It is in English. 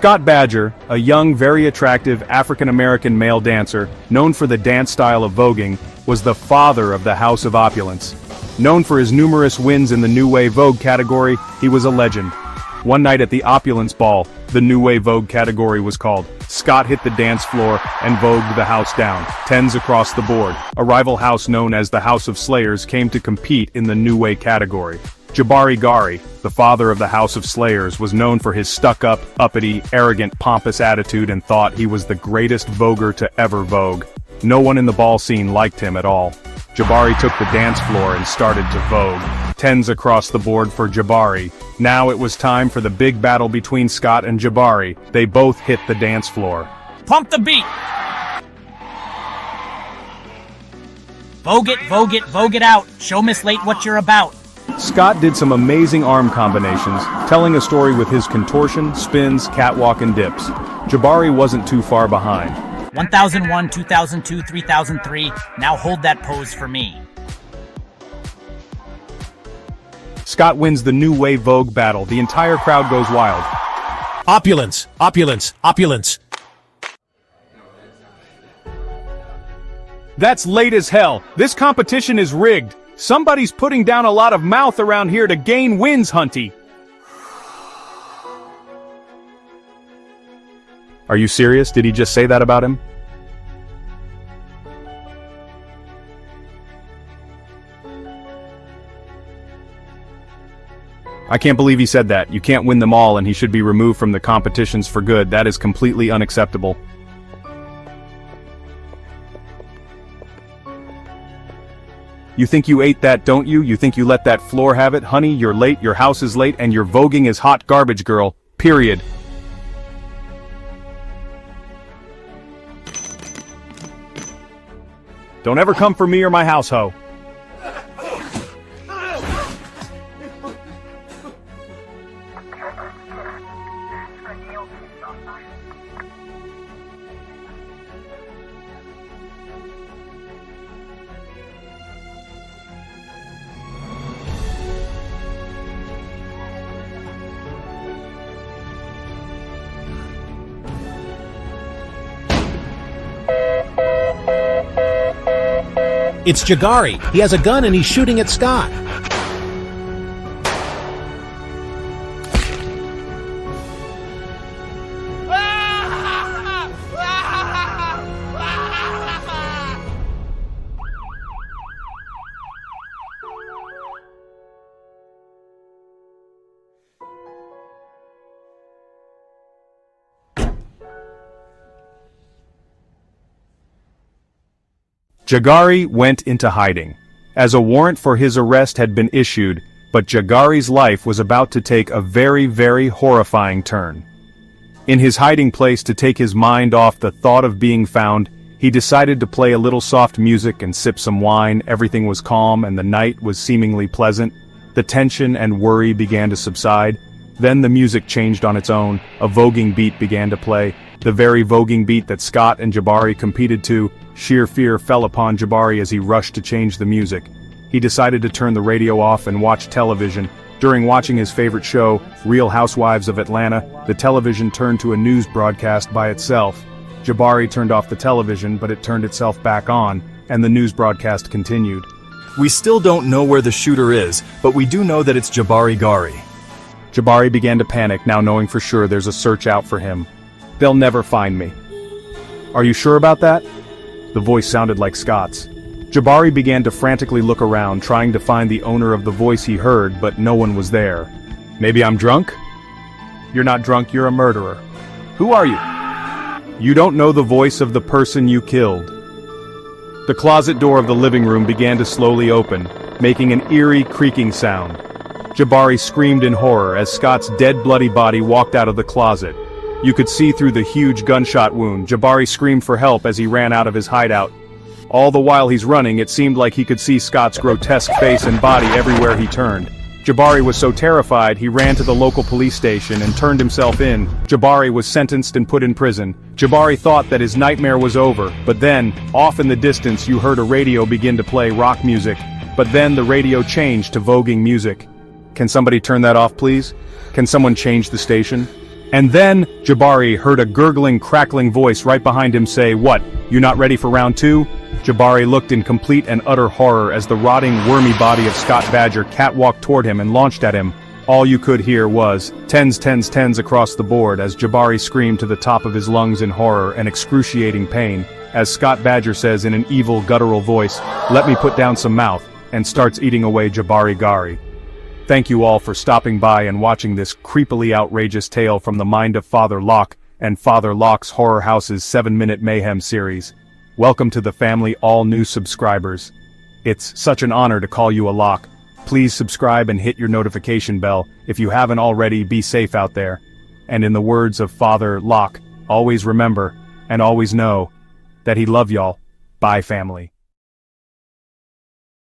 Scott Badger, a young, very attractive African-American male dancer, known for the dance style of voguing, was the father of the House of Opulence. Known for his numerous wins in the New Wave Vogue category, he was a legend. One night at the Opulence Ball, the New Wave Vogue category was called, Scott hit the dance floor and vogued the house down, tens across the board. A rival house known as the House of Slayers came to compete in the New Wave category. Jabari Gari, the father of the House of Slayers, was known for his stuck-up, uppity, arrogant, pompous attitude and thought he was the greatest voguer to ever vogue. No one in the ball scene liked him at all. Jabari took the dance floor and started to vogue. Tens across the board for Jabari. Now it was time for the big battle between Scott and Jabari. They both hit the dance floor. Pump the beat! Vogue it out. Show Miss Late what you're about. Scott did some amazing arm combinations, telling a story with his contortion, spins, catwalk and dips. Jabari wasn't too far behind. 1001, 2002, 3003, now hold that pose for me. Scott wins the New Wave Vogue battle. The entire crowd goes wild. Opulence, opulence, opulence. That's late as hell. This competition is rigged. Somebody's putting down a lot of mouth around here to gain wins, Hunty. Are you serious? Did he just say that about him? I can't believe he said that. You can't win them all and he should be removed from the competitions for good. That is completely unacceptable. You think you ate that, don't you? You think you let that floor have it? Honey, you're late, your house is late, and your voguing is hot garbage, girl. Period. Don't ever come for me or my house, ho. It's Jabari. He has a gun and he's shooting at Scott. Jabari went into hiding, as a warrant for his arrest had been issued, but Jabari's life was about to take a very, very horrifying turn. In his hiding place to take his mind off the thought of being found, he decided to play a little soft music and sip some wine. Everything was calm and the night was seemingly pleasant. The tension and worry began to subside. Then the music changed on its own. A voguing beat began to play. The very voguing beat that Scott and Jabari competed to. Sheer fear fell upon Jabari as he rushed to change the music. He decided to turn the radio off and watch television. During watching his favorite show, Real Housewives of Atlanta, the television turned to a news broadcast by itself. Jabari turned off the television, but it turned itself back on, and the news broadcast continued. We still don't know where the shooter is, but we do know that it's Jabari Gari. Jabari began to panic, now knowing for sure there's a search out for him. They'll never find me. Are you sure about that? The voice sounded like Scott's. Jabari began to frantically look around, trying to find the owner of the voice he heard, but no one was there. Maybe I'm drunk? You're not drunk, you're a murderer. Who are you? You don't know the voice of the person you killed. The closet door of the living room began to slowly open, making an eerie creaking sound. Jabari screamed in horror as Scott's dead bloody body walked out of the closet. You could see through the huge gunshot wound. Jabari screamed for help as he ran out of his hideout. All the while he's running, it seemed like he could see Scott's grotesque face and body everywhere he turned. Jabari was so terrified he ran to the local police station and turned himself in. Jabari was sentenced and put in prison. Jabari thought that his nightmare was over, but then, off in the distance you heard a radio begin to play rock music. But then the radio changed to voguing music. Can somebody turn that off, please? Can someone change the station? And then, Jabari heard a gurgling, crackling voice right behind him say, "What, you not ready for round two?" Jabari looked in complete and utter horror as the rotting, wormy body of Scott Badger catwalked toward him and launched at him. All you could hear was, tens, tens, tens across the board as Jabari screamed to the top of his lungs in horror and excruciating pain, as Scott Badger says in an evil, guttural voice, "Let me put down some mouth," and starts eating away Jabari Gari. Thank you all for stopping by and watching this creepily outrageous tale from the mind of Father Lokk and Father Lokk's Horror House's 7-Minute Mayhem series. Welcome to the family, all new subscribers. It's such an honor to call you a Lokk. Please subscribe and hit your notification bell. If you haven't already, be safe out there. And in the words of Father Lokk, always remember, and always know, that he love y'all. Bye family.